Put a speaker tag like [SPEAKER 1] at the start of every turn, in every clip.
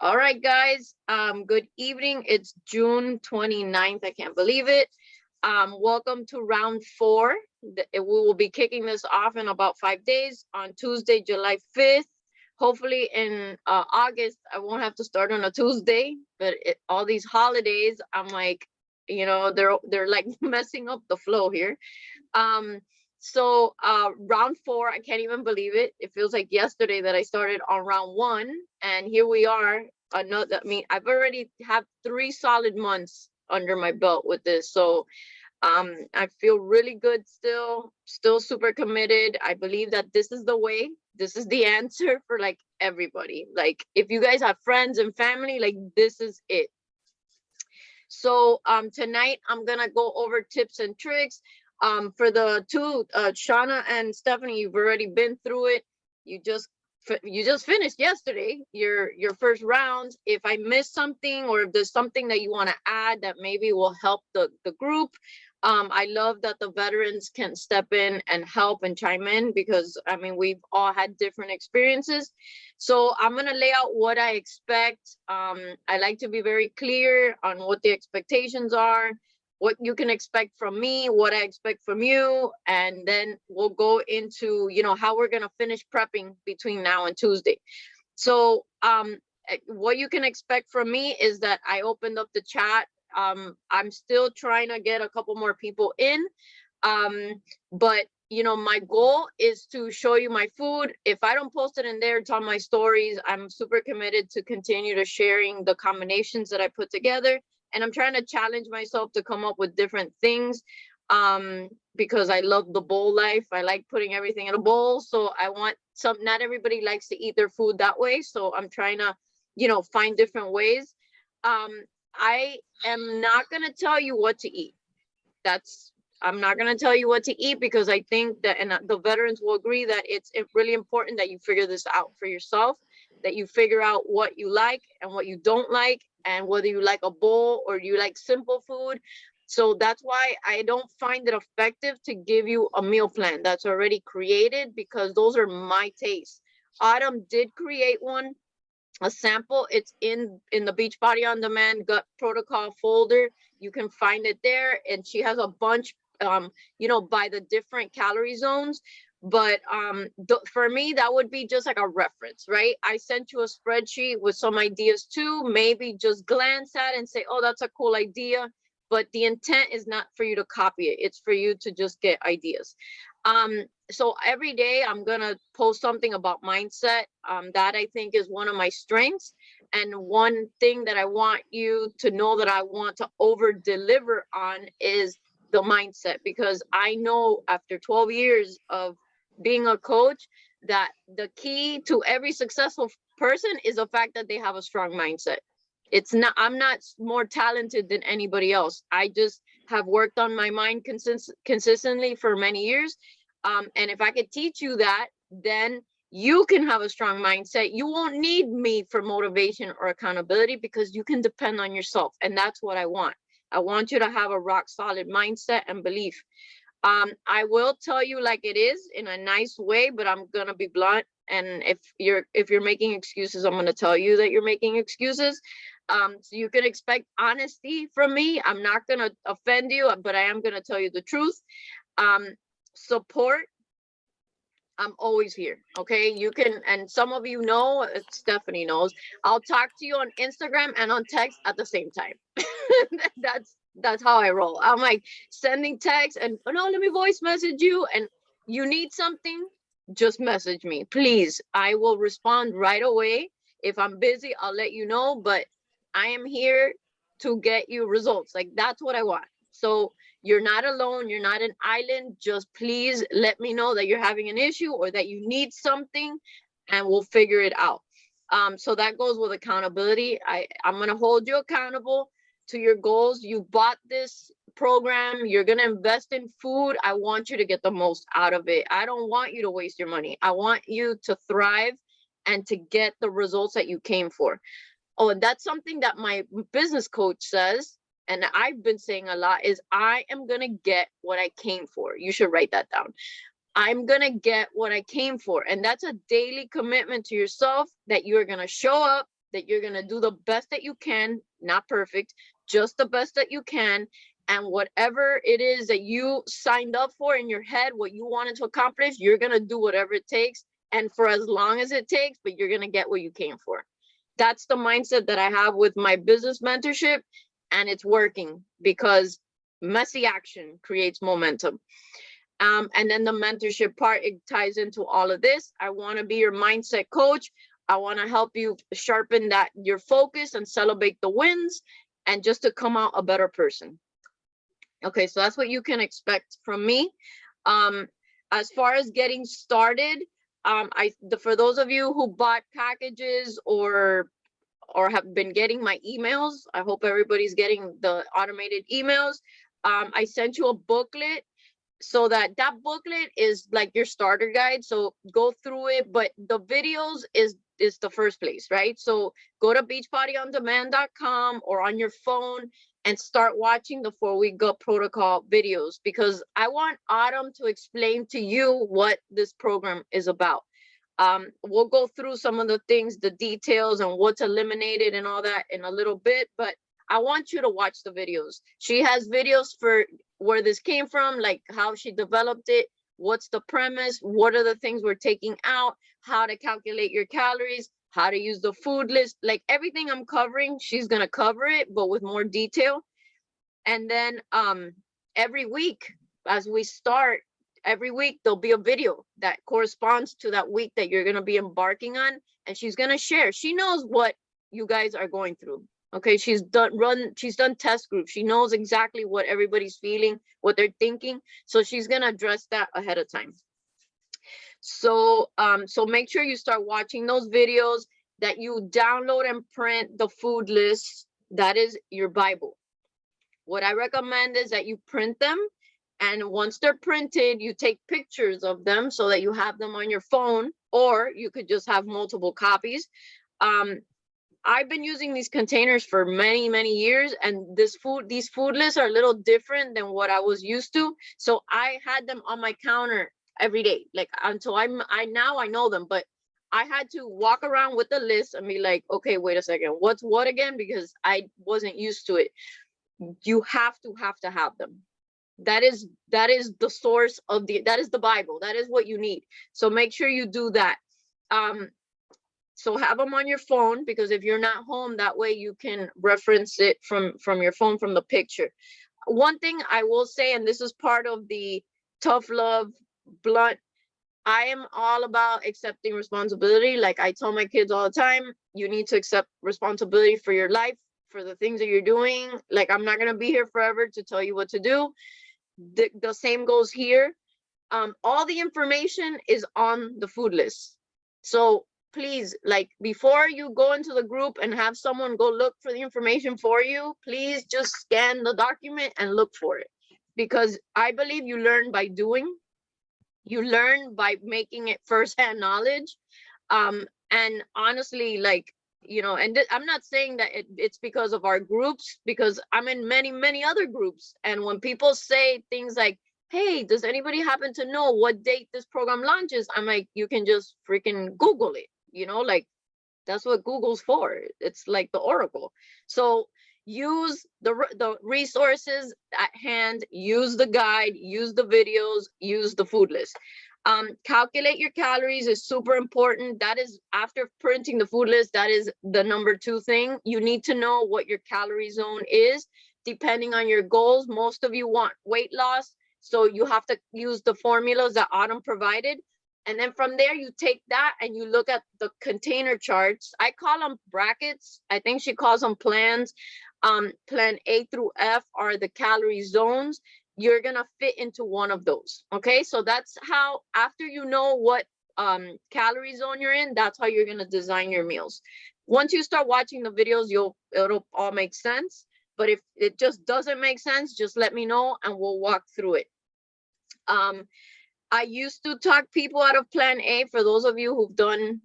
[SPEAKER 1] All right, guys. Good evening. It's June 29th. I can't believe it. Welcome to round four. We will be kicking this off in about 5 days on Tuesday, July 5th. Hopefully in August, I won't have to start on a Tuesday, but all these holidays, I'm like, they're like messing up the flow here. Um, so round four, I can't even believe it. It feels like yesterday that I started on round one, and here we are. Another, I mean, I've already have 3 solid months under my belt with this. So I feel really good still super committed. I believe that this is the way, this is the answer for like everybody. Like if you guys have friends and family, like this is it. So tonight I'm gonna go over tips and tricks. For the two, Shauna and Stephanie, you've already been through it. You just finished yesterday your first round. If I missed something or if there's something that you want to add that maybe will help the group, I love that the veterans can step in and help and chime in, because I mean we've all had different experiences. So I'm gonna lay out what I expect. I like to be very clear on what the expectations are, what you can expect from me, what I expect from you, and then we'll go into, how we're gonna finish prepping between now and Tuesday. So what you can expect from me is that I opened up the chat. I'm still trying to get a couple more people in, but my goal is to show you my food. If I don't post it in there, it's on my stories. I'm super committed to continue to sharing the combinations that I put together, and I'm trying to challenge myself to come up with different things, because I love the bowl life. I like putting everything in a bowl. So I want not everybody likes to eat their food that way. So I'm trying to, find different ways. I am not going to tell you what to eat. I'm not going to tell you what to eat, because I think that, and the veterans will agree, that it's really important that you figure this out for yourself, that you figure out what you like and what you don't like, and whether you like a bowl or you like simple food. So that's why I don't find it effective to give you a meal plan that's already created, because those are my tastes. Autumn did create one, a sample. It's in the Beachbody On Demand gut protocol folder. You can find it there, and she has a bunch, by the different calorie zones. But for me, that would be just like a reference, right? I sent you a spreadsheet with some ideas too. Maybe just glance at it and say, oh, that's a cool idea. But the intent is not for you to copy it. It's for you to just get ideas. So every day I'm gonna post something about mindset. That I think is one of my strengths, and one thing that I want you to know that I want to over deliver on is the mindset, because I know after 12 years of being a coach that the key to every successful person is the fact that they have a strong mindset. It's not, I'm not more talented than anybody else. I just have worked on my mind consistently for many years. And if I could teach you that, then you can have a strong mindset. You won't need me for motivation or accountability, because you can depend on yourself. And that's what I want. I want you to have a rock solid mindset and belief. I will tell you like it is in a nice way, but I'm gonna be blunt. And if you're making excuses, I'm gonna tell you that you're making excuses. So you can expect honesty from me. I'm not gonna offend you, but I am gonna tell you the truth. Support, I'm always here. Okay, you can, and some of you know, Stephanie knows, I'll talk to you on Instagram and on text at the same time. That's how I roll. I'm like sending text and, oh no, let me voice message you, and you need something, just message me, please. I will respond right away. If I'm busy, I'll let you know, but I am here to get you results. Like that's what I want. So you're not alone. You're not an island. Just please let me know that you're having an issue or that you need something, and we'll figure it out. So that goes with accountability. I'm going to hold you accountable to your goals. You bought this program. You're going to invest in food. I want you to get the most out of it. I don't want you to waste your money. I want you to thrive and to get the results that you came for. Oh, and that's something that my business coach says, and I've been saying a lot, is I am going to get what I came for. You should write that down. I'm going to get what I came for. And that's a daily commitment to yourself that you're going to show up, that you're gonna do the best that you can, not perfect, just the best that you can. And whatever it is that you signed up for in your head, what you wanted to accomplish, you're gonna do whatever it takes, and for as long as it takes, but you're gonna get what you came for. That's the mindset that I have with my business mentorship, and it's working because messy action creates momentum. And then the mentorship part, it ties into all of this. I want to be your mindset coach. I want to help you sharpen that your focus and celebrate the wins, and just to come out a better person. Okay, so that's what you can expect from me. As far as getting started, for those of you who bought packages or have been getting my emails, I hope everybody's getting the automated emails. I sent you a booklet, so that booklet is like your starter guide, so go through it, but the videos is the first place, right? So go to beachbodyondemand.com or on your phone and start watching the 4-week gut protocol videos, because I want Autumn to explain to you what this program is about. We'll go through some of the things, the details, and what's eliminated and all that in a little bit, but I want you to watch the videos. She has videos for where this came from, like how she developed it, what's the premise, what are the things we're taking out, how to calculate your calories, how to use the food list, like everything I'm covering, she's gonna cover it, but with more detail. And then every week, as we start, every week there'll be a video that corresponds to that week that you're gonna be embarking on, and she's gonna share. She knows what you guys are going through. Okay, she's done test groups. She knows exactly what everybody's feeling, what they're thinking. So she's gonna address that ahead of time. So so make sure you start watching those videos, that you download and print the food list. That is your Bible. What I recommend is that you print them, and once they're printed, you take pictures of them so that you have them on your phone, or you could just have multiple copies. I've been using these containers for many years, and these food lists are a little different than what I was used to. So I had them on my counter every day, like until I now I know them, but I had to walk around with the list and be like, okay, wait a second, what's what again? Because I wasn't used to it. You have to have them. That is the source of that is the Bible. That is what you need. So make sure you do that. So have them on your phone, because if you're not home, that way you can reference it from your phone, from the picture. One thing I will say, and this is part of the tough love blunt, I am all about accepting responsibility. Like I tell my kids all the time, you need to accept responsibility for your life, for the things that you're doing. Like I'm not going to be here forever to tell you what to do. The same goes here. All the information is on the food list. So please, like before you go into the group and have someone go look for the information for you, please just scan the document and look for it, because I believe you learn by doing. You learn by making it firsthand knowledge. And honestly, like, you know, and I'm not saying that it's because of our groups, because I'm in many other groups, and when people say things like, hey, does anybody happen to know what date this program launches, I'm like, you can just freaking Google it, you know, like that's what Google's for. It's like the Oracle. So use the resources at hand, use the guide, use the videos, use the food list. Calculate your calories is super important. That is, after printing the food list, that is the number 2 thing. You need to know what your calorie zone is, depending on your goals. Most of you want weight loss, so you have to use the formulas that Autumn provided. And then from there, you take that and you look at the container charts. I call them brackets. I think she calls them plans. Plan A through F are the calorie zones. You're going to fit into one of those. Okay, so that's how, after you know what calorie zone you're in, that's how you're going to design your meals. Once you start watching the videos, it'll all make sense. But if it just doesn't make sense, just let me know and we'll walk through it. I used to talk people out of plan A. For those of you who've done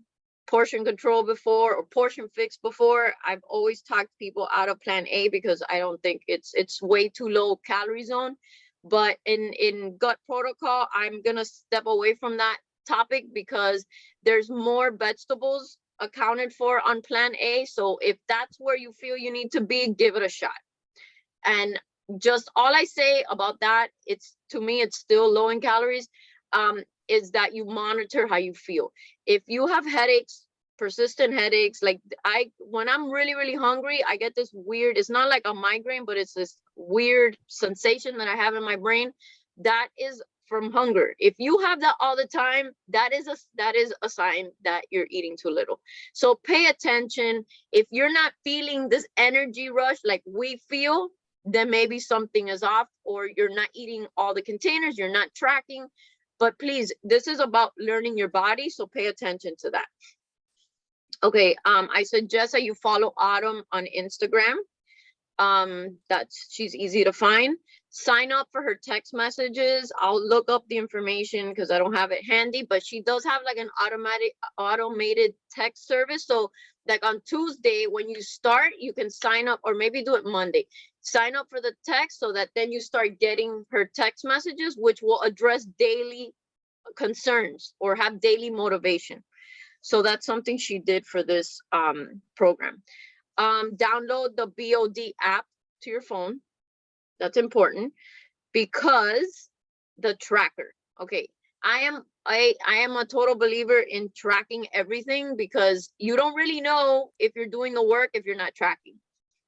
[SPEAKER 1] portion control before or portion fix before, I've always talked people out of plan A because I don't think it's way too low calorie zone. But in gut protocol, I'm gonna step away from that topic because there's more vegetables accounted for on plan A. So if that's where you feel you need to be, give it a shot. And just all I say about that, it's, to me, it's still low in calories, is that you monitor how you feel. If you have headaches, persistent headaches, like when I'm really, really hungry, I get this weird, it's not like a migraine, but it's this weird sensation that I have in my brain. That is from hunger. If you have that all the time, that is a sign that you're eating too little. So pay attention. If you're not feeling this energy rush like we feel, then maybe something is off, or you're not eating all the containers, you're not tracking. But please, this is about learning your body, so pay attention to that. Okay, I suggest that you follow Autumn on Instagram. She's easy to find. Sign up for her text messages. I'll look up the information because I don't have it handy, but she does have like an automated text service. So like on Tuesday, when you start, you can sign up, or maybe do it Monday. Sign up for the text so that then you start getting her text messages, which will address daily concerns or have daily motivation. So that's something she did for this program. Download the BOD app to your phone. That's important, because the tracker. Okay, I am a total believer in tracking everything, because you don't really know if you're doing the work if you're not tracking.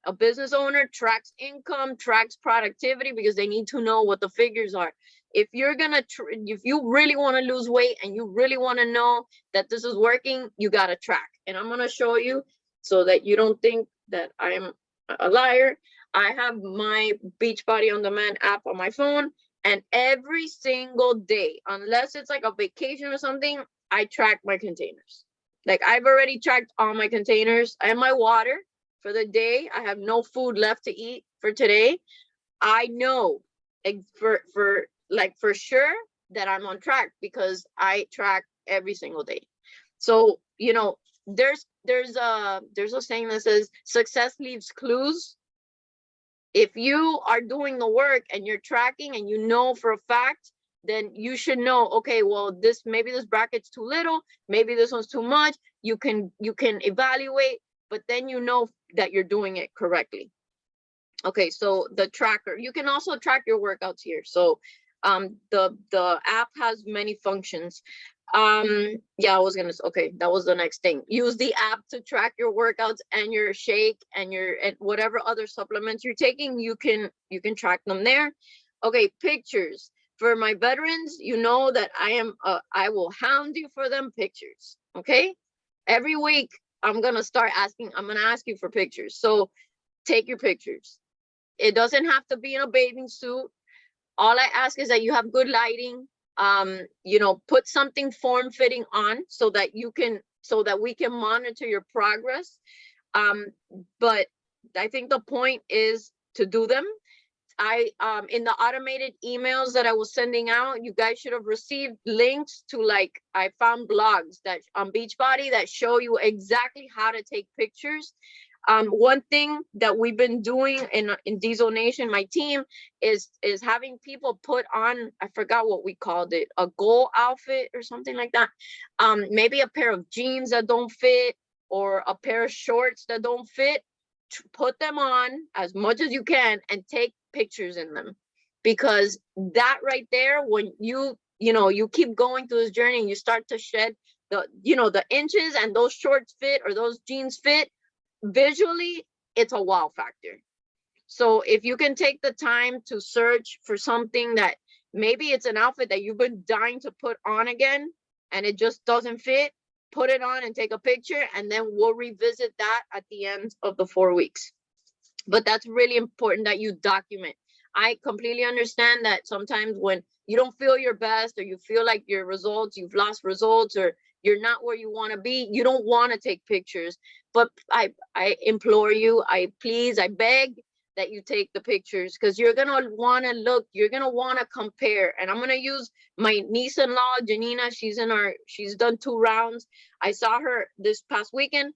[SPEAKER 1] A business owner tracks income, tracks productivity, because they need to know what the figures are. If you're gonna, if you really want to lose weight and you really want to know that this is working, you gotta track. And I'm gonna show you so that you don't think that I'm a liar. I have my Beachbody On Demand app on my phone, and every single day, unless it's like a vacation or something, I track my containers. Like I've already tracked all my containers and my water for the day. I have no food left to eat for today. I know for sure that I'm on track, because I track every single day. So, you know, there's a saying that says success leaves clues. If you are doing the work and you're tracking and you know for a fact, then you should know, okay, well, maybe this bracket's too little, maybe this one's too much. You can evaluate, but then you know that you're doing it correctly. Okay, so the tracker, you can also track your workouts here. So the app has many functions. Yeah, okay, that was the next thing. Use the app to track your workouts and your shake and whatever other supplements you're taking. You can track them there. Okay, pictures. For my veterans, you know that I will hound you for them pictures. Okay, every week I'm gonna ask you for pictures. So take your pictures. It doesn't have to be in a bathing suit. All I ask is that you have good lighting. You know, put something form-fitting on so that we can monitor your progress. But I think the point is to do them. In the automated emails that I was sending out, you guys should have received links to, like, I found blogs that on Beachbody that show you exactly how to take pictures. One thing that we've been doing in Diesel Nation, my team, is having people put on, I forgot what we called it, a goal outfit or something like that. Maybe a pair of jeans that don't fit, or a pair of shorts that don't fit. Put them on as much as you can and take pictures in them, because that right there, when you keep going through this journey and you start to shed the inches, and those shorts fit or those jeans fit, visually it's a wow factor. So if you can take the time to search for something that maybe it's an outfit that you've been dying to put on again and it just doesn't fit, put it on and take a picture, and then we'll revisit that at the end of the 4 weeks. But that's really important that you document. I completely understand that sometimes when you don't feel your best, or you feel like you've lost results, or you're not where you want to be, you don't want to take pictures. But I implore you, I beg that you take the pictures, because you're going to want to look, you're going to want to compare. And I'm going to use my niece-in-law, Janina. She's done 2 rounds. I saw her this past weekend,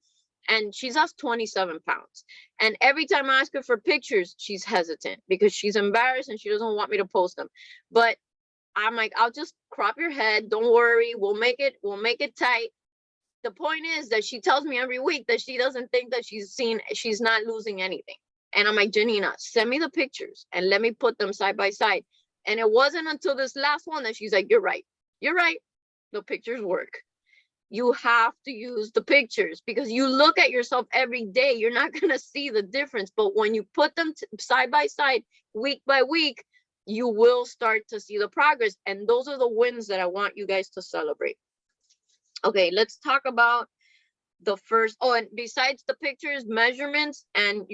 [SPEAKER 1] and she's lost 27 pounds. And every time I ask her for pictures, she's hesitant because she's embarrassed and she doesn't want me to post them. But I'm like, I'll just crop your head. Don't worry. We'll make it tight. the point is that she tells me every week that she doesn't think that she's not losing anything. And I'm like, Janina, send me the pictures and let me put them side by side. And it wasn't until this last one that she's like, you're right. You're right. The pictures work. You have to use the pictures because you look at yourself every day. You're not going to see the difference. But when you put them side by side, week by week, you will start to see the progress. And those are the wins that I want you guys to celebrate. Okay, let's talk about the first. Oh, and besides the pictures, measurements, and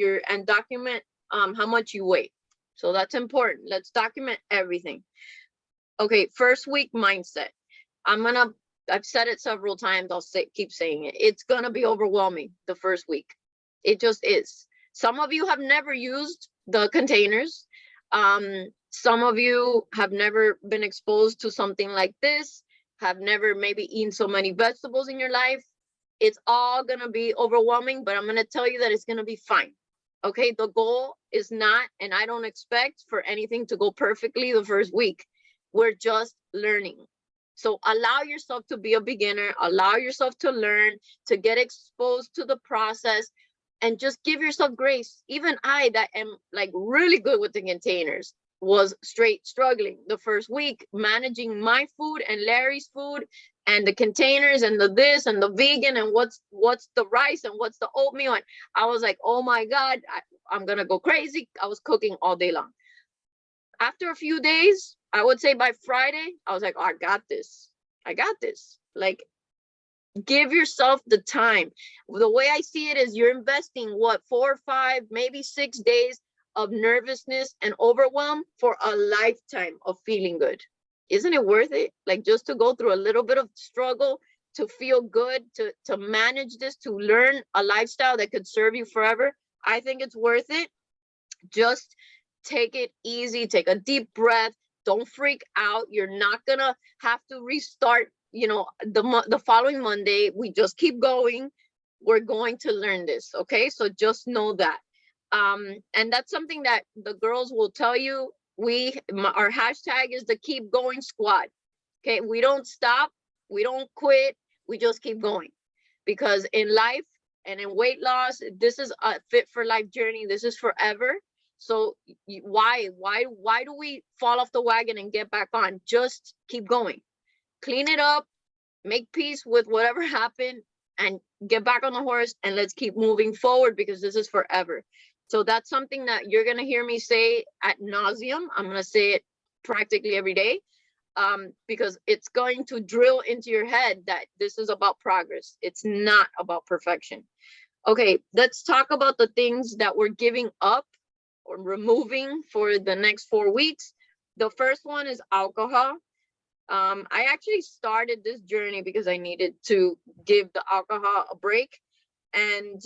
[SPEAKER 1] document how much you weigh. So that's important. Let's document everything. Okay, first week mindset. I've said it several times. Keep saying it. It's gonna be overwhelming the first week. It just is. Some of you have never used the containers. Some of you have never been exposed to something like this, have never maybe eaten so many vegetables in your life. It's all gonna be overwhelming, but I'm gonna tell you that it's gonna be fine. Okay, the goal is not, and I don't expect for anything to go perfectly the first week. We're just learning. So allow yourself to be a beginner, allow yourself to learn, to get exposed to the process, and just give yourself grace. Even I, that am like really good with the containers, was straight struggling the first week, managing my food and Larry's food and the containers and the this and the vegan and what's the rice and what's the oatmeal. And I was like, oh my God, I'm gonna go crazy. I was cooking all day long. After a few days, I would say by Friday, I was like, oh, I got this. I got this. Like, give yourself the time. The way I see it is you're investing what, 4 or 5, maybe 6 days of nervousness and overwhelm for a lifetime of feeling good. Isn't it worth it? Like, just to go through a little bit of struggle, to feel good, to manage this, to learn a lifestyle that could serve you forever. I think it's worth it. Just take it easy, take a deep breath. Don't freak out. You're not gonna have to restart, the following Monday. We just keep going. We're going to learn this, okay? So just know that. And that's something that the girls will tell you. Our hashtag is the Keep Going Squad. Okay, we don't stop, we don't quit, we just keep going. Because in life and in weight loss, this is a fit for life journey. This is forever. So why do we fall off the wagon and get back on? Just keep going. Clean it up, make peace with whatever happened, and get back on the horse, and let's keep moving forward, because this is forever. So that's something that you're going to hear me say ad nauseum. I'm going to say it practically every day, because it's going to drill into your head that this is about progress. It's not about perfection. Okay, let's talk about the things that we're giving up or removing for the next 4 weeks. The first one is alcohol. I actually started this journey because I needed to give the alcohol a break. And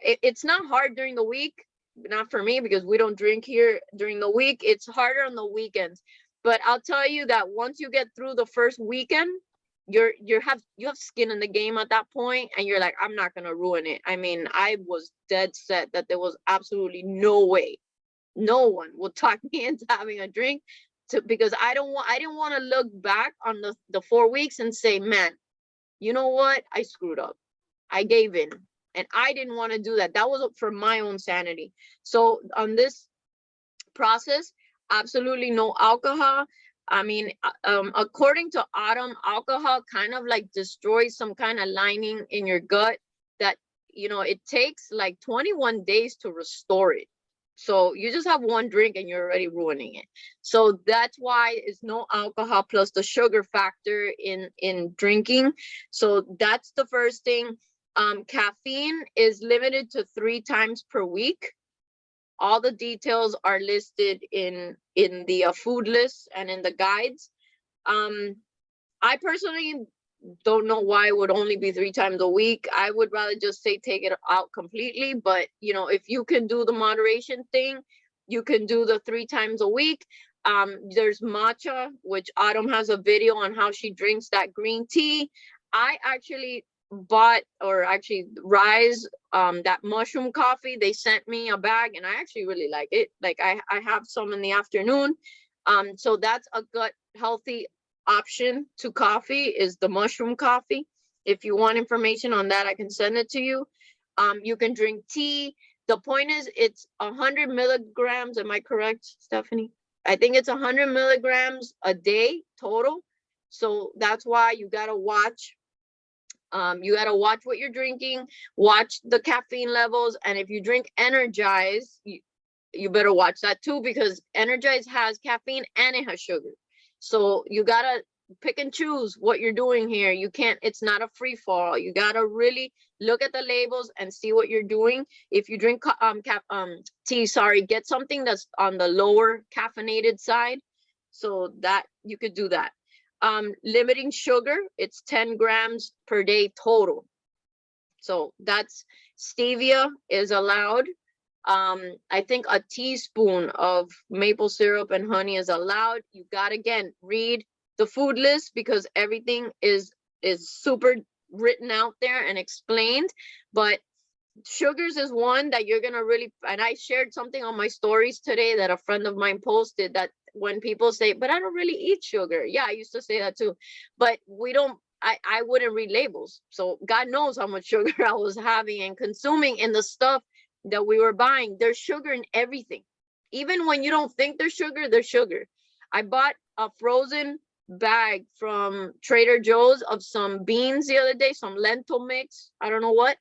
[SPEAKER 1] it's not hard during the week, not for me, because we don't drink here during the week. It's harder on the weekends. But I'll tell you that once you get through the first weekend, you have skin in the game at that point, and you're like, I'm not gonna ruin it. I mean, I was dead set that there was absolutely no way, no one would talk me into having a drink, because I didn't want to look back on the 4 weeks and say, man, you know what, I screwed up, I gave in, and I didn't want to do that. That was for my own sanity. So on this process, absolutely no alcohol. I mean, according to Autumn, alcohol kind of like destroys some kind of lining in your gut that, it takes like 21 days to restore it. So you just have one drink and you're already ruining it. So that's why it's no alcohol, plus the sugar factor in drinking. So that's the first thing. Caffeine is limited to 3 times per week. All the details are listed in the food list and in the guides. I personally don't know why it would only be 3 times a week. I would rather just say take it out completely. But if you can do the moderation thing, you can do the 3 times a week. There's matcha, which Autumn has a video on how she drinks that green tea. I actually Rise, that mushroom coffee, they sent me a bag, and I actually really like it. Like I have some in the afternoon. So that's a gut healthy option to coffee, is the mushroom coffee. If you want information on that, I can send it to you. You can drink tea. The point is, it's 100 milligrams. Am I correct, Stephanie? I think it's 100 milligrams a day total. So that's why you gotta watch. You gotta watch what you're drinking, watch the caffeine levels, and if you drink Energize, you better watch that too, because Energize has caffeine and it has sugar. So you gotta pick and choose what you're doing here. You can't, it's not a free fall. You gotta really look at the labels and see what you're doing. If you drink tea, sorry, get something that's on the lower caffeinated side, so that you could do that. Limiting sugar, it's 10 grams per day total. So that's, stevia is allowed. I think a teaspoon of maple syrup and honey is allowed. You gotta, again, read the food list, because everything is super written out there and explained. But sugars is one that you're gonna really, and I shared something on my stories today that a friend of mine posted, that when people say, but I don't really eat sugar. Yeah, I used to say that too, but we don't, I wouldn't read labels. So God knows how much sugar I was having and consuming in the stuff that we were buying. There's sugar in everything. Even when you don't think there's sugar, there's sugar. I bought a frozen bag from Trader Joe's of some beans the other day, some lentil mix, I don't know what.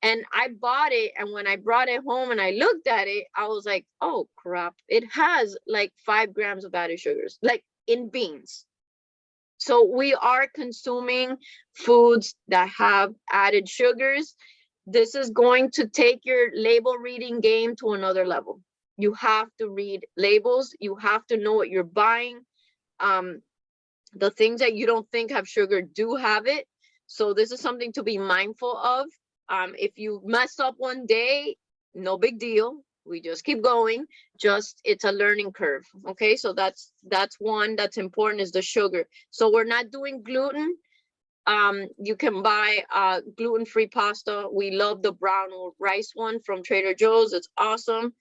[SPEAKER 1] And I bought it, and when I brought it home and I looked at it, I was like, oh crap, it has like 5 grams of added sugars, like in beans. So we are consuming foods that have added sugars. This is going to take your label reading game to another level. You have to read labels. You have to know what you're buying. The things that you don't think have sugar do have it. So this is something to be mindful of. If you mess up one day, no big deal. We just keep going. Just, it's a learning curve. Okay, so that's one that's important, is the sugar. So we're not doing gluten. You can buy gluten-free pasta. We love the brown rice one from Trader Joe's. It's awesome.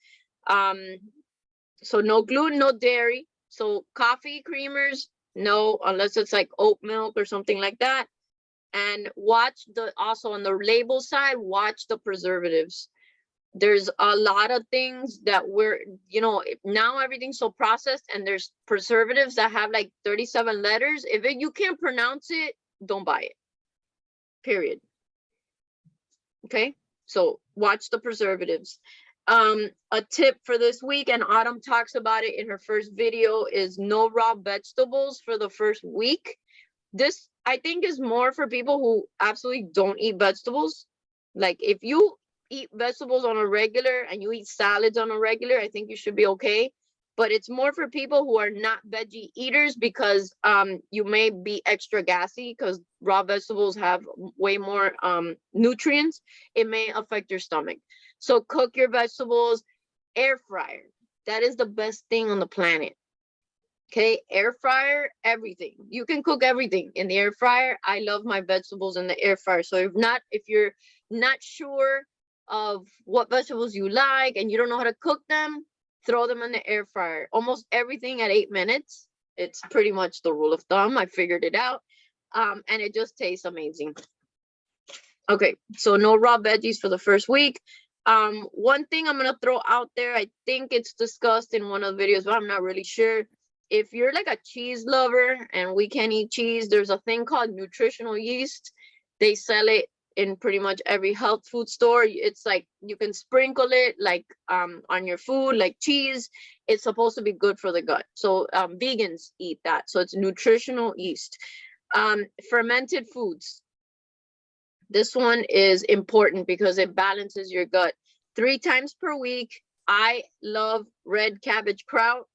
[SPEAKER 1] So no gluten, no dairy. So coffee creamers, no, unless it's like oat milk or something like that. And watch also on the label side, watch the preservatives. There's a lot of things that we're, now everything's so processed, and there's preservatives that have like 37 letters. If you can't pronounce it, don't buy it, period. Okay, so watch the preservatives. A tip for this week, and Autumn talks about it in her first video, is no raw vegetables for the first week. This, I think, is more for people who absolutely don't eat vegetables. Like if you eat vegetables on a regular and you eat salads on a regular, I think you should be okay. But it's more for people who are not veggie eaters, because you may be extra gassy, because raw vegetables have way more nutrients. It may affect your stomach. So cook your vegetables. Air fryer, that is the best thing on the planet. Okay, air fryer, everything. You can cook everything in the air fryer. I love my vegetables in the air fryer. So if you're not sure of what vegetables you like and you don't know how to cook them, throw them in the air fryer. Almost everything at 8 minutes. It's pretty much the rule of thumb. I figured it out. And it just tastes amazing. Okay, so no raw veggies for the first week. One thing I'm gonna throw out there, I think it's discussed in one of the videos, but I'm not really sure. If you're like a cheese lover and we can't eat cheese, there's a thing called nutritional yeast. They sell it in pretty much every health food store. It's like you can sprinkle it like on your food, like cheese. It's supposed to be good for the gut. So vegans eat that. So it's nutritional yeast. Fermented foods. This one is important because it balances your gut. 3 times per week. I love red cabbage kraut.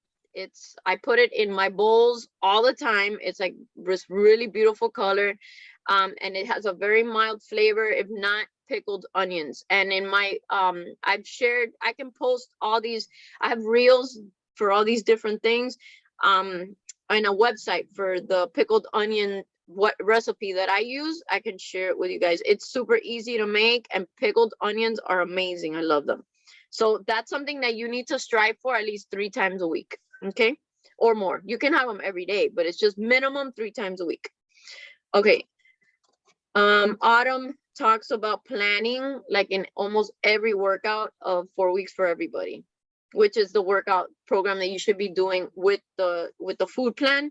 [SPEAKER 1] I put it in my bowls all the time. It's like this really beautiful color. And it has a very mild flavor, if not pickled onions. And in my, I've shared, I can post all these, I have reels for all these different things on a website for the pickled onion recipe that I use. I can share it with you guys. It's super easy to make, and pickled onions are amazing. I love them. So that's something that you need to strive for at least 3 times a week. Okay, or more. You can have them every day, but it's just minimum 3 times a week. Okay, Autumn talks about planning, like in almost every workout of 4 weeks for everybody, which is the workout program that you should be doing with the food plan.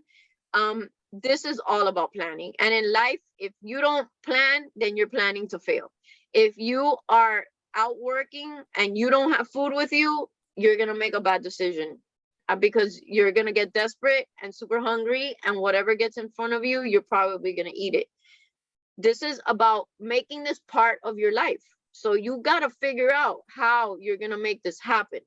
[SPEAKER 1] This is all about planning. And in life, if you don't plan, then you're planning to fail. If you are out working and you don't have food with you, you're gonna make a bad decision, because you're gonna get desperate and super hungry, and whatever gets in front of you, you're probably gonna eat it. This is about making this part of your life. So you got to figure out how you're going to make this happen.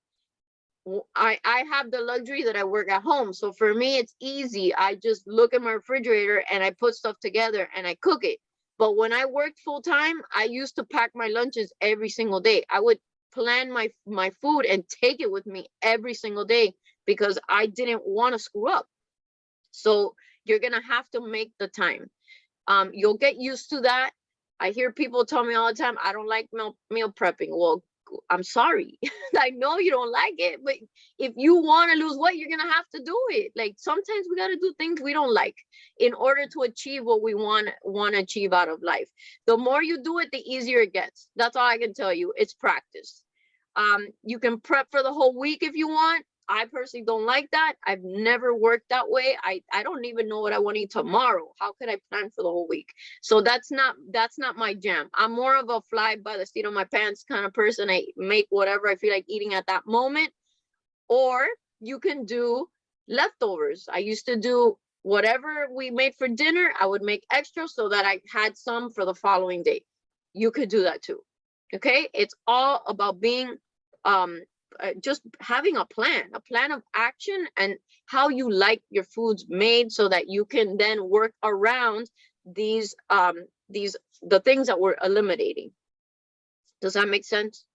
[SPEAKER 1] I have the luxury that I work at home. So for me, it's easy. I just look at my refrigerator and I put stuff together and I cook it. But when I worked full time, I used to pack my lunches every single day. I would plan my food and take it with me every single day because I didn't want to screw up. So you're going to have to make the time. You'll get used to that. I hear people tell me all the time, I don't like meal prepping. Well, I'm sorry. I know you don't like it, but if you want to lose weight, you're going to have to do it. Like sometimes we got to do things we don't like in order to achieve what we want to achieve out of life. The more you do it, the easier it gets. That's all I can tell you. It's practice. You can prep for the whole week if you want. I personally don't like that. I've never worked that way. I don't even know what I want to eat tomorrow. How could I plan for the whole week? So that's not my jam. I'm more of a fly by the seat of my pants kind of person. I make whatever I feel like eating at that moment. Or you can do leftovers. I used to do whatever we made for dinner, I would make extra so that I had some for the following day. You could do that too. Okay, it's all about being just having a plan of action and how you like your foods made so that you can then work around the things that we're eliminating. Does that make sense?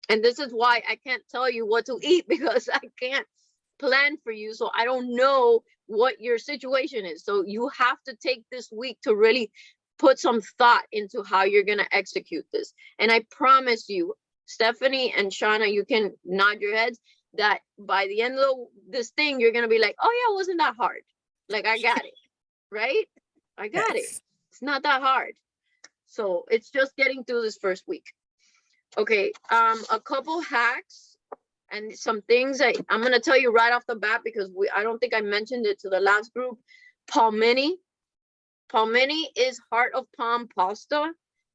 [SPEAKER 1] And this is why I can't tell you what to eat, because I can't plan for you. So I don't know what your situation is. So you have to take this week to really put some thought into how you're going to execute this. And I promise you, Stephanie and Shauna, you can nod your heads that by the end of this thing, you're going to be like, oh yeah, it wasn't that hard. Like I got it, right? I got it. It's not that hard. So it's just getting through this first week. Okay, a couple hacks and some things I'm going to tell you right off the bat, because I don't think I mentioned it to the last group. Palmini. Palmini is heart of palm pasta.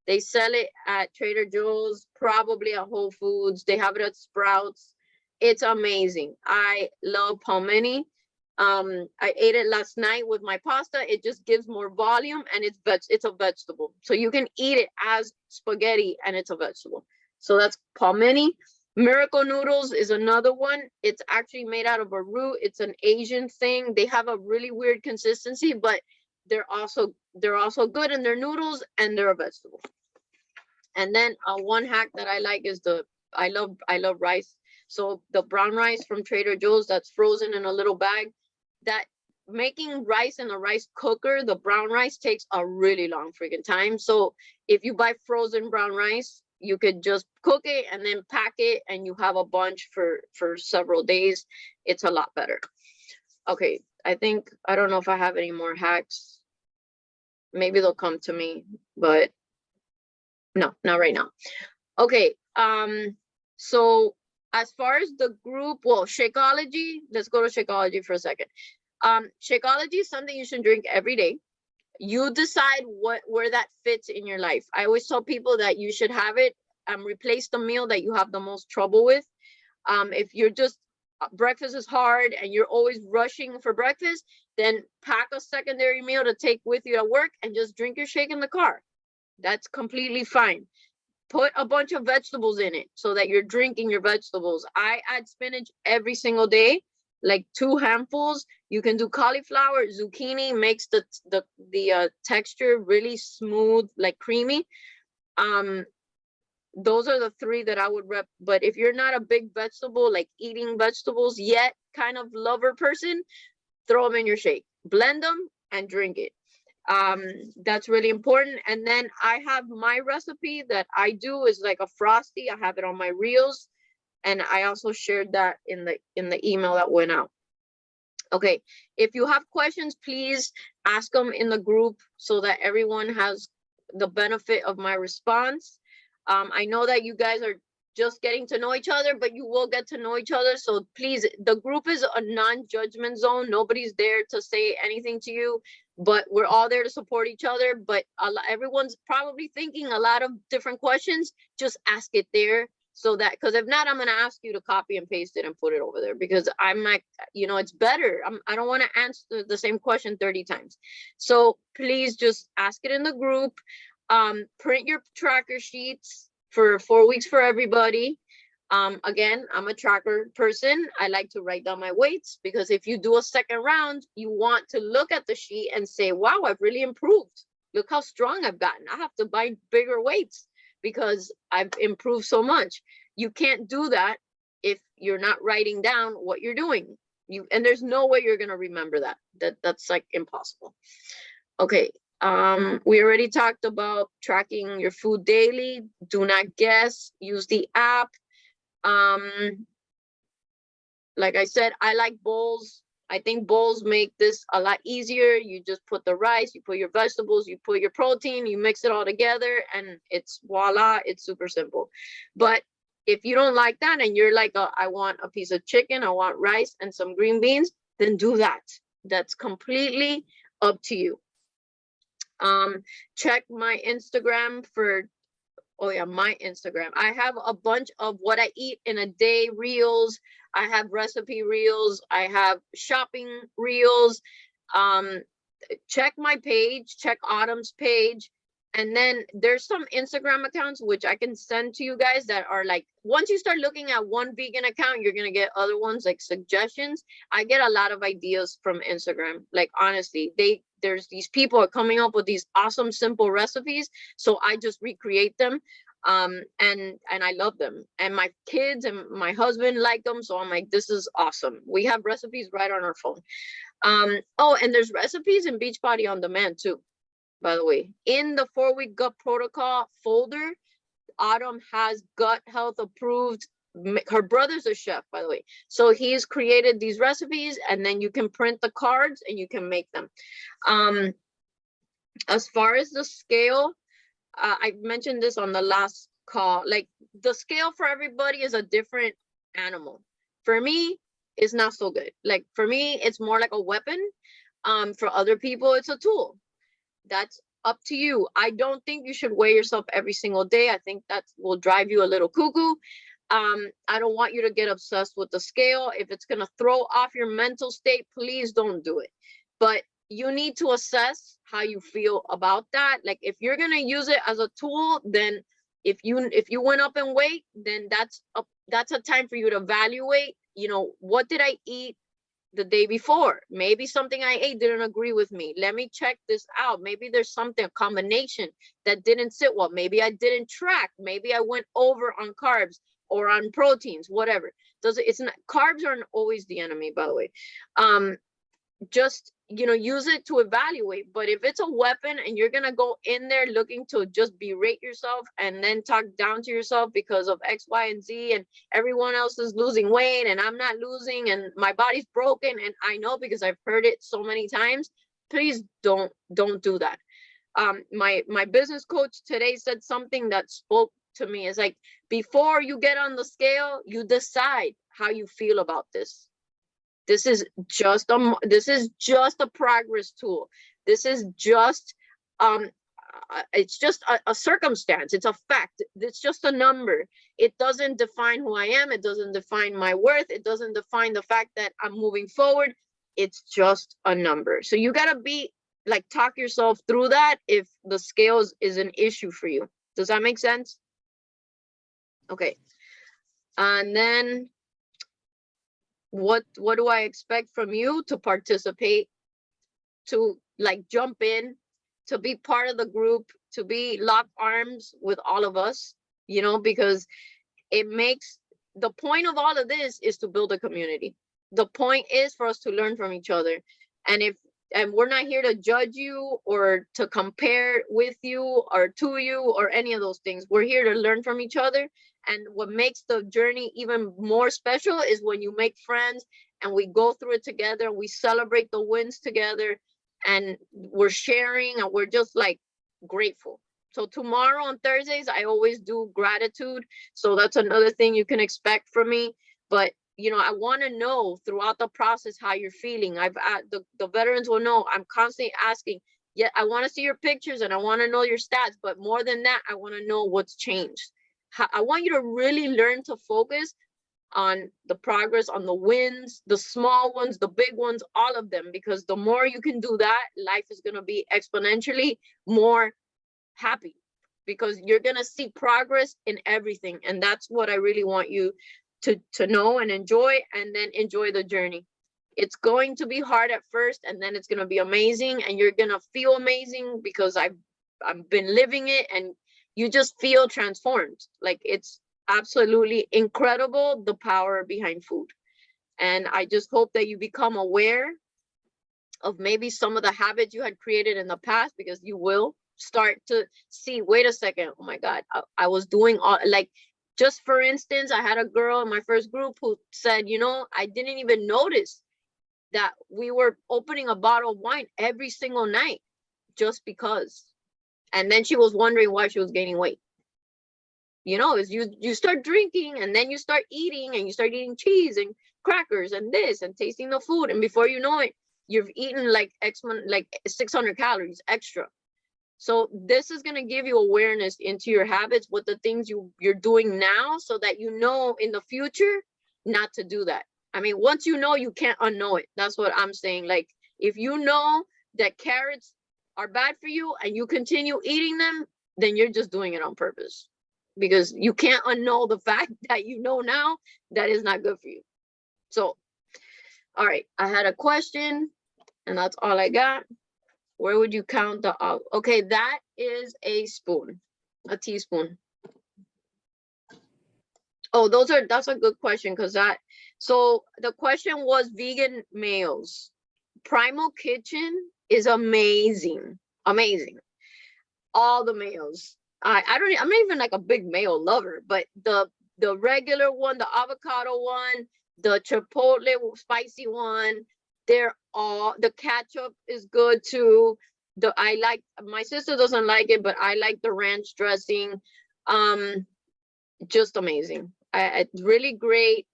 [SPEAKER 1] They sell it at Trader Joe's, probably at Whole Foods. They have it at Sprouts. It's amazing. I love palmini. I ate it last night with my pasta. It just gives more volume, and it's a vegetable. So you can eat it as spaghetti and it's a vegetable. So that's palmini. Miracle noodles is another one. It's actually made out of a root. It's an Asian thing. They have a really weird consistency, but they're also good in their noodles, and they're a vegetable. And then one hack that I like is I love rice. So the brown rice from Trader Joe's that's frozen in a little bag, that making rice in a rice cooker, the brown rice takes a really long freaking time. So if you buy frozen brown rice, you could just cook it and then pack it, and you have a bunch for several days. It's a lot better. Okay, I don't know if I have any more hacks. Maybe they'll come to me, but no, not right now. Okay, so as far as the group, well, Shakeology, let's go to Shakeology for a second. Shakeology is something you should drink every day. You decide where that fits in your life. I always tell people that you should have it replace the meal that you have the most trouble with. If you're just breakfast is hard and you're always rushing for breakfast, then pack a secondary meal to take with you at work and just drink your shake in the car. That's completely fine. Put a bunch of vegetables in it so that you're drinking your vegetables. I add spinach every single day, like 2 handfuls. You can do cauliflower, zucchini, makes the texture really smooth, like creamy. Those are the 3 that I would rep. But if you're not a big vegetable, like eating vegetables yet kind of lover person, throw them in your shake, blend them and drink it. That's really important. And then I have my recipe that I do is like a frosty. I have it on my reels, and I also shared that in the email that went out. Okay, if you have questions, please ask them in the group so that everyone has the benefit of my response. I know that you guys are just getting to know each other, but you will get to know each other. So please, the group is a non-judgment zone. Nobody's there to say anything to you, but we're all there to support each other. But everyone's probably thinking a lot of different questions. Just ask it there. So that, because if not, I'm going to ask you to copy and paste it and put it over there, because I'm like, it's better. I don't want to answer the same question 30 times. So please just ask it in the group. Print your tracker sheets for 4 weeks for everybody. Again, I'm a tracker person. I like to write down my weights, because if you do a second round, you want to look at the sheet and say, wow, I've really improved. Look how strong I've gotten. I have to buy bigger weights because I've improved so much. You can't do that if you're not writing down what you're doing. And there's no way you're going to remember that. That's like impossible. Okay. We already talked about tracking your food daily. Do not guess. Use the app. Like I said, I like bowls. I think bowls make this a lot easier. You just put the rice, you put your vegetables, you put your protein, you mix it all together, and it's voila, it's super simple. But if you don't like that and you're like, I want a piece of chicken, I want rice and some green beans, then do that. That's completely up to you. Check my Instagram for, oh yeah, my Instagram. I have a bunch of what I eat in a day reels. I have recipe reels. I have shopping reels. Check my page, check Autumn's page. And then there's some Instagram accounts which I can send to you guys that are like, once you start looking at one vegan account, you're going to get other ones like suggestions. I get a lot of ideas from Instagram. Like, honestly, there's these people are coming up with these awesome, simple recipes. So I just recreate them. And I love them, and my kids and my husband like them. So I'm like, this is awesome. We have recipes right on our phone. Oh, and there's recipes in Beachbody On Demand too, by the way. In the 4-week gut protocol folder, Autumn has gut health approved. Her brother's a chef, by the way, so he's created these recipes, and then you can print the cards and you can make them. As far as the scale, I mentioned this on the last call, like the scale for everybody is a different animal. For me, it's not so good. Like for me, it's more like a weapon. For other people, it's a tool. That's up to you. I don't think you should weigh yourself every single day. I think that will drive you a little cuckoo. I don't want you to get obsessed with the scale. If it's going to throw off your mental state, please don't do it. But you need to assess how you feel about that. Like if you're going to use it as a tool, then if you went up in weight, then that's a time for you to evaluate, what did I eat the day before? Maybe something I ate didn't agree with me. Let me check this out. Maybe there's something, a combination that didn't sit well. Maybe I didn't track. Maybe I went over on carbs or on proteins, whatever. It's not, carbs aren't always the enemy, by the way. Just use it to evaluate. But if it's a weapon and you're gonna go in there looking to just berate yourself and then talk down to yourself because of X, Y, and Z, and everyone else is losing weight and I'm not losing and my body's broken, and I know because I've heard it so many times, please don't do that. My business coach today said something that spoke to me. Is like, before you get on the scale, you decide how you feel about this. This is just a progress tool. This is just it's just a circumstance. It's a fact. It's just a number. It doesn't define who I am. It doesn't define my worth. It doesn't define the fact that I'm moving forward. It's just a number. So you gotta be like, talk yourself through that if the scales is an issue for you. Does that make sense? Okay. And then what do I expect from you? To participate, to like jump in, to be part of the group, to be locked arms with all of us, because it makes, the point of all of this is to build a community. The point is for us to learn from each other. And we're not here to judge you or to compare with you or to you or any of those things. We're here to learn from each other. And what makes the journey even more special is when you make friends and we go through it together, we celebrate the wins together, and we're sharing, and we're just like grateful. So tomorrow on Thursdays, I always do gratitude. So that's another thing you can expect from me. But you know, I want to know throughout the process how you're feeling. The veterans will know I'm constantly asking. Yeah, I want to see your pictures and I want to know your stats. But more than that, I want to know what's changed. I want you to really learn to focus on the progress, on the wins, the small ones, the big ones, all of them, because the more you can do that, life is going to be exponentially more happy, because you're going to see progress in everything. And that's what I really want you to know and enjoy, and then enjoy the journey. It's going to be hard at first, and then it's going to be amazing, and you're going to feel amazing because I've been living it, and you just feel transformed. Like, it's absolutely incredible, the power behind food. And I just hope that you become aware of maybe some of the habits you had created in the past, because you will start to see, wait a second, oh my God, I was doing all, like, just for instance, I had a girl in my first group who said, you know, I didn't even notice that we were opening a bottle of wine every single night just because. And then she was wondering why she was gaining weight. You know, is you start drinking, and then you start eating, and you start eating cheese and crackers and this, and tasting the food, and before you know it, you've eaten like 600 calories extra. So this is going to give you awareness into your habits, what the things you're doing now, so that you know in the future not to do that. I mean, once you know, you can't unknow it. That's what I'm saying. Like, if you know that carrots are bad for you and you continue eating them, then you're just doing it on purpose, because you can't unknow the fact that you know now that is not good for you. So, all right, I had a question, and that's all I got. Where would you count the olive? Okay, that is a spoon, a teaspoon. Oh, that's a good question, because so the question was vegan meals. Primal Kitchen is amazing, amazing. All the meals. I'm not even like a big mayo lover, but the regular one, the avocado one, the chipotle spicy one, they're all, the ketchup is good too. My sister doesn't like it, but I like the ranch dressing. Just amazing. It's really great.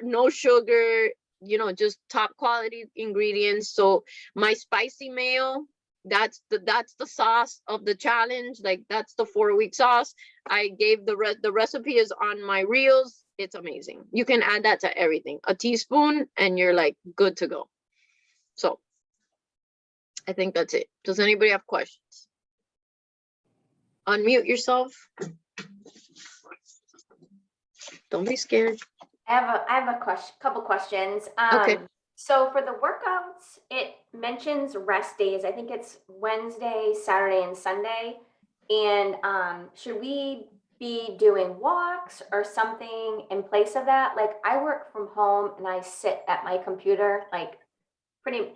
[SPEAKER 1] No sugar, you know, just top quality ingredients. So my spicy mayo, that's the sauce of the challenge. Like, that's the 4-week sauce. I gave the recipe is on my reels. It's amazing. You can add that to everything. A teaspoon and you're like good to go. So I think that's it. Does anybody have questions? Unmute yourself. Don't be scared.
[SPEAKER 2] I have a couple questions.
[SPEAKER 1] Okay.
[SPEAKER 2] So for the workouts, it mentions rest days. I think it's Wednesday, Saturday, and Sunday. And should we be doing walks or something in place of that? Like, I work from home and I sit at my computer like pretty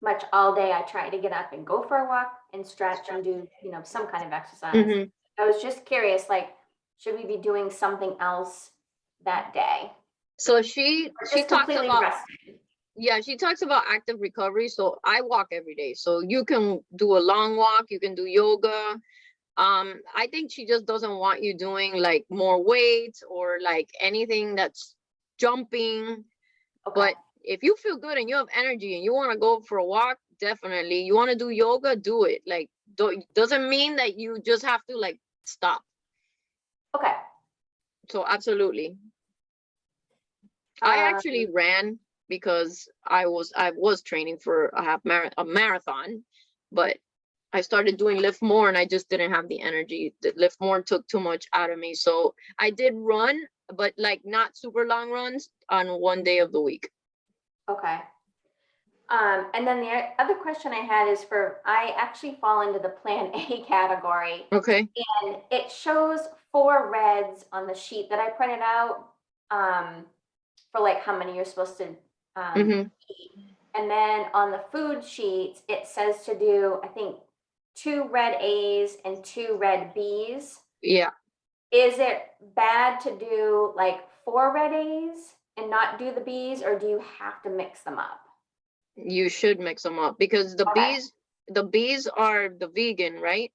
[SPEAKER 2] much all day. I try to get up and go for a walk and stretch and do, you know, some kind of exercise.
[SPEAKER 1] Mhm.
[SPEAKER 2] I was just curious, like, should we be doing something else that day?
[SPEAKER 1] So she
[SPEAKER 2] Just
[SPEAKER 1] talks
[SPEAKER 2] completely
[SPEAKER 1] about,
[SPEAKER 2] rested.
[SPEAKER 1] yeah, she talks about active recovery. So I walk every day. So you can do a long walk, you can do yoga. I think she just doesn't want you doing like more weights or like anything that's jumping.
[SPEAKER 2] Okay.
[SPEAKER 1] But if you feel good and you have energy and you want to go for a walk, definitely. You want to do yoga, do it. Like, doesn't mean that you just have to like stop.
[SPEAKER 2] Okay.
[SPEAKER 1] So absolutely. I actually ran because I was training for a marathon, but I started doing lift more and I just didn't have the energy. The lift more took too much out of me. So I did run, but like not super long runs on one day of the week.
[SPEAKER 2] Okay. And then the other question I had is I actually fall into the Plan A category.
[SPEAKER 1] Okay.
[SPEAKER 2] And it shows 4 reds on the sheet that I printed out for like how many you're supposed to eat. And then on the food sheet, it says to do, I think, 2 red A's and 2 red B's.
[SPEAKER 1] Yeah.
[SPEAKER 2] Is it bad to do like 4 red A's and not do the B's, or do you have to mix them up?
[SPEAKER 1] You should mix them up because the
[SPEAKER 2] Okay.
[SPEAKER 1] bees are the vegan, right?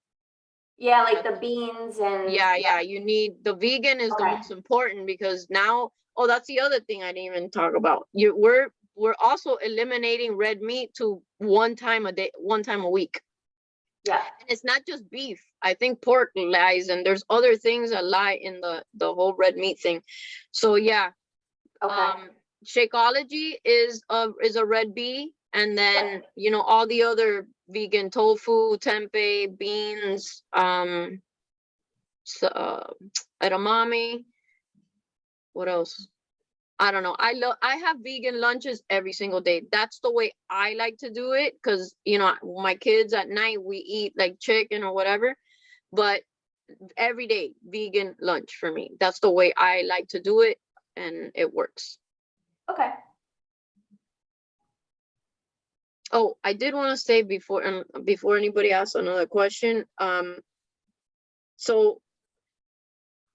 [SPEAKER 2] Yeah, like the beans and.
[SPEAKER 1] Yeah, you need, the vegan is the
[SPEAKER 2] Okay.
[SPEAKER 1] most important, because now, oh, that's the other thing I didn't even talk about. We're also eliminating red meat to one time a day, one time a week.
[SPEAKER 2] Yeah.
[SPEAKER 1] And it's not just beef. I think pork lies, and there's other things that lie in the whole red meat thing. So yeah,
[SPEAKER 2] Okay.
[SPEAKER 1] Shakeology is a red bee, and then you know all the other vegan tofu, tempeh, beans, edamame. What else? I don't know. I have vegan lunches every single day. That's the way I like to do it, because you know my kids at night we eat like chicken or whatever, but every day vegan lunch for me. That's the way I like to do it, and it works.
[SPEAKER 2] Okay.
[SPEAKER 1] Oh, I did want to say before anybody asks another question, so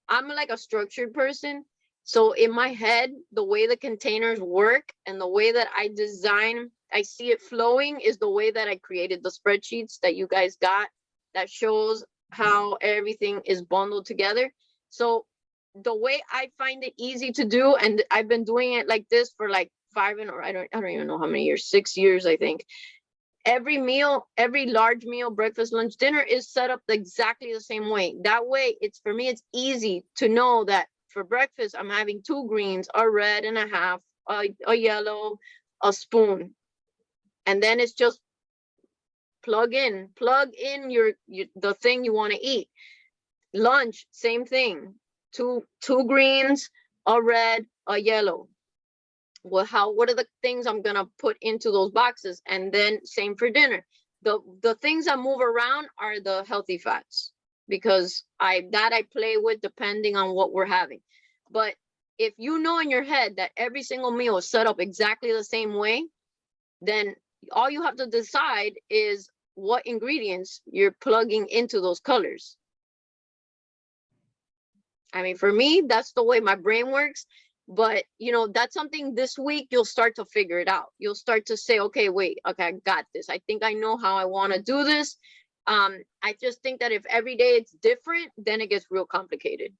[SPEAKER 1] I'm like a structured person. So in my head, the way the containers work and the way that I design, I see it flowing, is the way that I created the spreadsheets that you guys got, that shows how everything is bundled together. So the way I find it easy to do, and I've been doing it like this for like I don't even know how many years, 6 years, I think. Every meal, every large meal, breakfast, lunch, dinner is set up exactly the same way. That way, it's, for me, it's easy to know that for breakfast, I'm having 2 greens, a red and a half, a yellow, a spoon. And then it's just plug in your the thing you want to eat. Lunch, same thing. Two greens, a red, a yellow. What are the things I'm gonna put into those boxes? And then same for dinner. The things that move around are the healthy fats, because I play with depending on what we're having. But if you know in your head that every single meal is set up exactly the same way, then all you have to decide is what ingredients you're plugging into those colors. I mean, for me, that's the way my brain works. But, you know, that's something this week you'll start to figure it out. You'll start to say, okay, wait, okay, I got this. I think I know how I want to do this. I just think that if every day it's different, then it gets real complicated.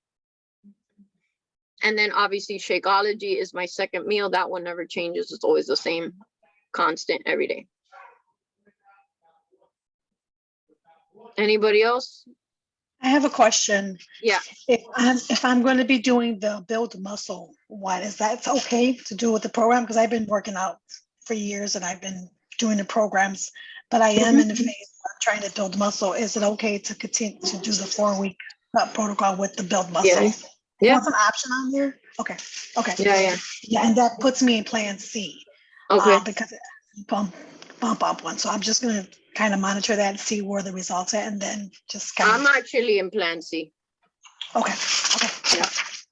[SPEAKER 1] And then obviously Shakeology is my second meal. That one never changes. It's always the same, constant every day. Anybody else?
[SPEAKER 3] I have a question.
[SPEAKER 1] Yeah.
[SPEAKER 3] If I'm going to be doing the build muscle one, is that okay to do with the program? Because I've been working out for years and I've been doing the programs, but I am in the phase of trying to build muscle. Is it okay to continue to do the 4-week protocol with the build muscle?
[SPEAKER 1] Yeah. Yeah.
[SPEAKER 3] What's an option on there? Okay. Yeah, and that puts me in plan C.
[SPEAKER 1] Okay.
[SPEAKER 3] Because bump up one. So I'm just going to kind of monitor that and see where the results at, and then just kind
[SPEAKER 1] I'm actually in plan C.
[SPEAKER 3] Okay.
[SPEAKER 1] Yeah.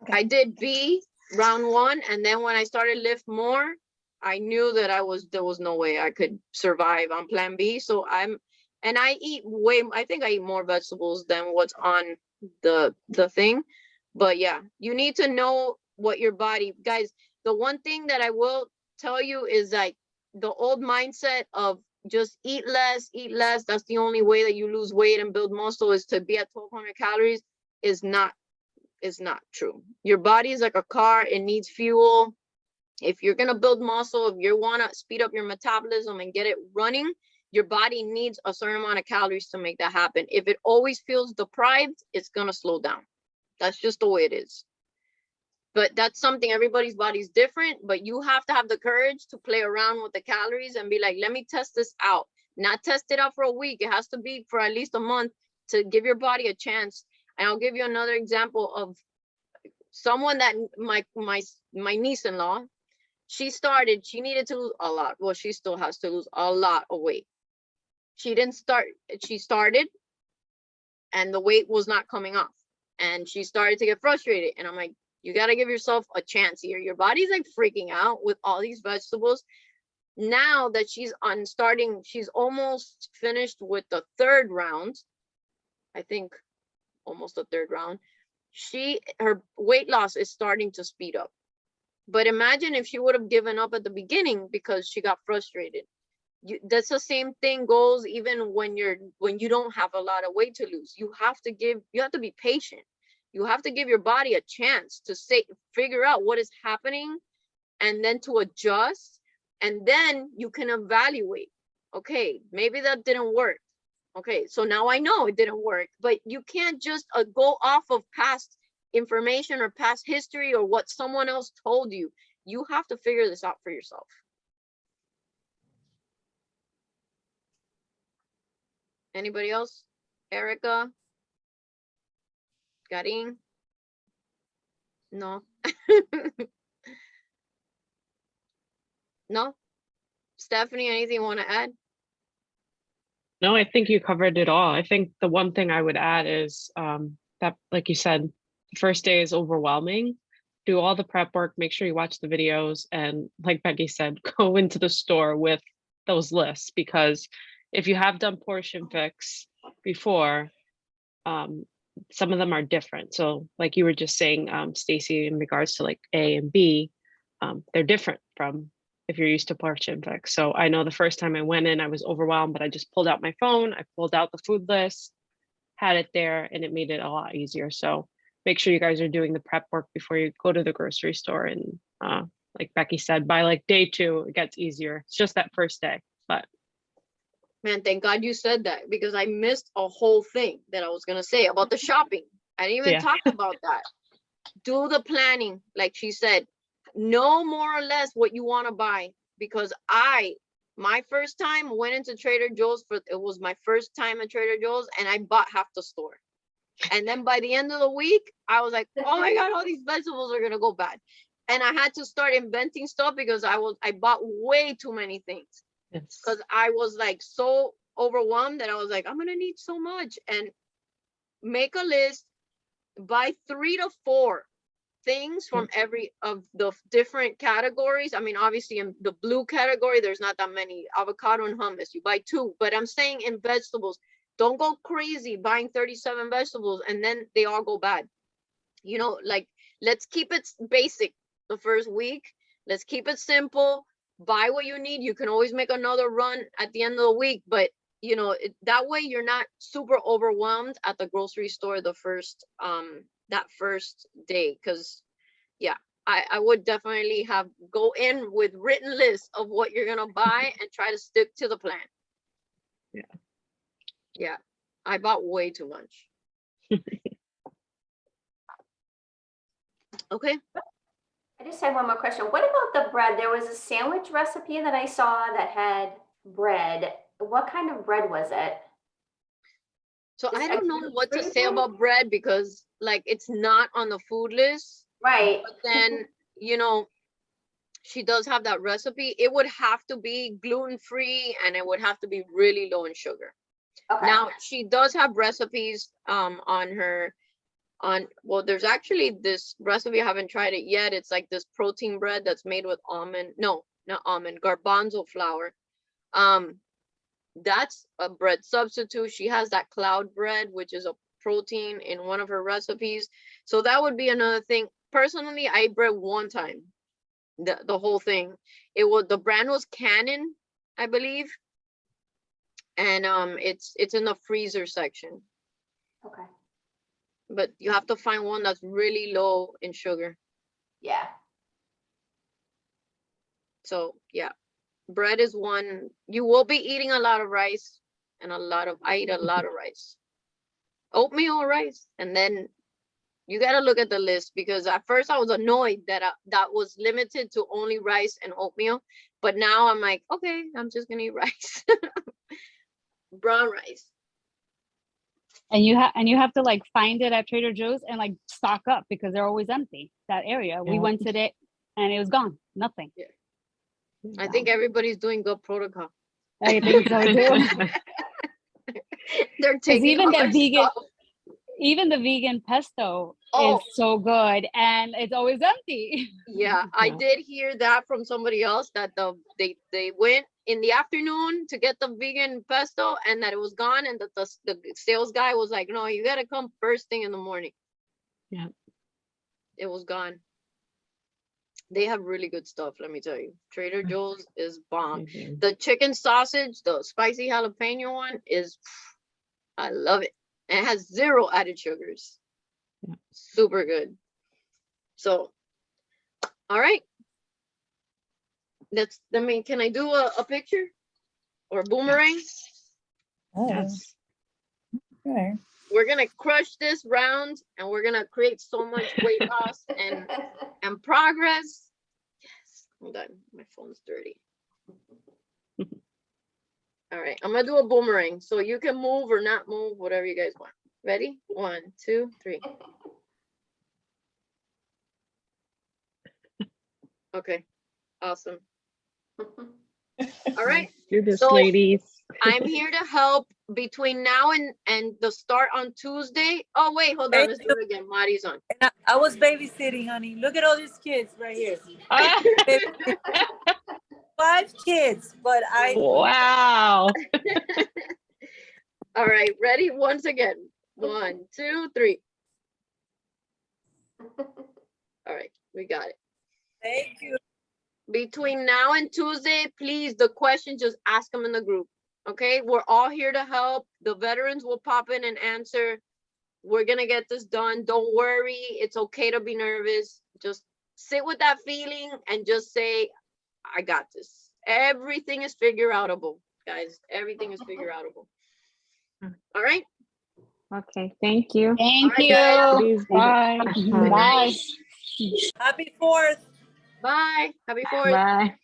[SPEAKER 1] Okay. I did B round 1, and then when I started lift more, I knew that there was no way I could survive on plan B. So I think I eat more vegetables than what's on the thing. But yeah, you need to know what your body, guys. The one thing that I will tell you is like the old mindset of just eat less. That's the only way that you lose weight and build muscle, is to be at 1,200 calories. Is not true. Your body is like a car. It needs fuel. If you're going to build muscle, if you want to speed up your metabolism and get it running, your body needs a certain amount of calories to make that happen. If it always feels deprived, it's going to slow down. That's just the way it is. But that's something, everybody's body's different, but you have to have the courage to play around with the calories and be like, let me test this out. Not test it out for a week. It has to be for at least a month to give your body a chance. And I'll give you another example of someone that my niece-in-law, she needed to lose a lot. Well, she still has to lose a lot of weight. She started and the weight was not coming off. And she started to get frustrated. And I'm like, you got to give yourself a chance here. Your body's like freaking out with all these vegetables. Now that she's almost finished with the 3rd round. I think almost the 3rd round. Her weight loss is starting to speed up. But imagine if she would have given up at the beginning because she got frustrated. That's the same thing goes even when you don't have a lot of weight to lose. You have to be patient. You have to give your body a chance to figure out what is happening, and then to adjust, and then you can evaluate. Okay, maybe that didn't work. Okay, so now I know it didn't work, but you can't just go off of past information or past history or what someone else told you. You have to figure this out for yourself. Anybody else? Erica? Karin? No. No? Stephanie, anything you want to add?
[SPEAKER 4] No, I think you covered it all. I think the one thing I would add is that, like you said, the first day is overwhelming. Do all the prep work, make sure you watch the videos, and like Becky said, go into the store with those lists, because if you have done portion fix before, some of them are different. So like you were just saying, Stacy, in regards to like A and B, they're different from if you're used to portion fix. So I know the first time I went in, I was overwhelmed, but I just pulled out my phone, I pulled out the food list, had it there, and it made it a lot easier. So make sure you guys are doing the prep work before you go to the grocery store. And like Becky said, by like day 2, it gets easier. It's just that first day, but.
[SPEAKER 1] Man, thank God you said that, because I missed a whole thing that I was going to say about the shopping. I didn't even talk about that. Do the planning, like she said. Know more or less what you want to buy, because my first time went into Trader Joe's it was my first time at Trader Joe's, and I bought half the store. And then by the end of the week, I was like, oh my God, all these vegetables are gonna go bad. And I had to start inventing stuff because I bought way too many things. Because I was like so overwhelmed that I was like, I'm gonna need so much. And make a list, buy 3 to 4 things from every of the different categories. I mean, obviously in the blue category, there's not that many. Avocado and hummus, you buy 2. But I'm saying in vegetables, don't go crazy buying 37 vegetables and then they all go bad. You know, like, let's keep it basic the first week. Let's keep it simple. Buy what you need. You can always make another run at the end of the week, but you know, that way you're not super overwhelmed at the grocery store the first that first day. Because yeah, I would definitely go in with written lists of what you're gonna buy and try to stick to the plan. Yeah, I bought way too much. Okay.
[SPEAKER 2] I just have one more question. What about the bread? There was a sandwich recipe that I saw that had bread. What kind of bread was it?
[SPEAKER 1] So I don't know what to say about bread, because like it's not on the food list.
[SPEAKER 2] Right.
[SPEAKER 1] But then, you know, she does have that recipe. It would have to be gluten-free and it would have to be really low in sugar.
[SPEAKER 2] Okay.
[SPEAKER 1] Now she does have recipes well, there's actually this recipe, I haven't tried it yet. It's like this protein bread that's made with garbanzo flour. That's a bread substitute. She has that cloud bread, which is a protein in one of her recipes. So that would be another thing. Personally, I ate bread one time, the whole thing. The brand was Canon, I believe. And it's in the freezer section.
[SPEAKER 2] Okay.
[SPEAKER 1] But you have to find one that's really low in sugar.
[SPEAKER 2] Yeah.
[SPEAKER 1] So yeah, bread is one. You will be eating a lot of rice and I eat a lot of rice. Oatmeal or rice. And then you got to look at the list, because at first I was annoyed that that was limited to only rice and oatmeal. But now I'm like, okay, I'm just going to eat rice. Brown rice.
[SPEAKER 5] And you have to like find it at Trader Joe's and like stock up, because they're always empty, that area. We went today and it was gone. Nothing.
[SPEAKER 1] Yeah. I think everybody's doing good protocol.
[SPEAKER 5] I think so too.
[SPEAKER 1] They're taking
[SPEAKER 5] even the vegan,
[SPEAKER 1] stuff.
[SPEAKER 5] even the vegan pesto is so good and it's always empty.
[SPEAKER 1] Yeah, I did hear that from somebody else, that they went in the afternoon to get the vegan pesto and that it was gone, and that the sales guy was like, no, you got to come first thing in the morning.
[SPEAKER 4] Yeah.
[SPEAKER 1] It was gone. They have really good stuff, let me tell you. Trader Joe's is bomb.
[SPEAKER 4] Mhm.
[SPEAKER 1] The chicken sausage, the spicy jalapeno one is, I love it. And it has 0 added sugars.
[SPEAKER 4] Yeah.
[SPEAKER 1] Super good. So, all right. Can I do a picture or a boomerang?
[SPEAKER 6] Oh,
[SPEAKER 4] Yes.
[SPEAKER 6] okay.
[SPEAKER 1] We're gonna crush this round and we're gonna create so much weight loss and progress. Yes, hold on, my phone's dirty. All right, I'm gonna do a boomerang, so you can move or not move, whatever you guys want. Ready? 1, 2, 3. Okay, awesome. All right,
[SPEAKER 4] Do this,
[SPEAKER 1] So-
[SPEAKER 4] ladies.
[SPEAKER 1] I'm here to help between now and the start on Tuesday. Oh, wait, hold on,
[SPEAKER 6] Hey,
[SPEAKER 1] let's do it again. Mari's on.
[SPEAKER 6] And I was babysitting, honey. Look at all these kids right here.
[SPEAKER 4] Ah,
[SPEAKER 6] 5 kids, but I
[SPEAKER 4] wow.
[SPEAKER 1] All right, ready? Once again. 1, 2, 3. All right, we got it.
[SPEAKER 6] thank you.
[SPEAKER 1] Between now and Tuesday, please, the question, just ask them in the group. Okay, we're all here to help. The veterans will pop in and answer. We're gonna get this done. Don't worry, it's okay to be nervous. Just sit with that feeling and just say, I got this. Everything is figure outable, guys. Everything is figure outable. All right.
[SPEAKER 7] Okay, thank you.
[SPEAKER 5] Thank
[SPEAKER 1] All right,
[SPEAKER 5] you.
[SPEAKER 1] guys.
[SPEAKER 4] Please, bye.
[SPEAKER 5] Bye.
[SPEAKER 6] Happy 4th.
[SPEAKER 1] Bye. Happy 4th.
[SPEAKER 7] Bye.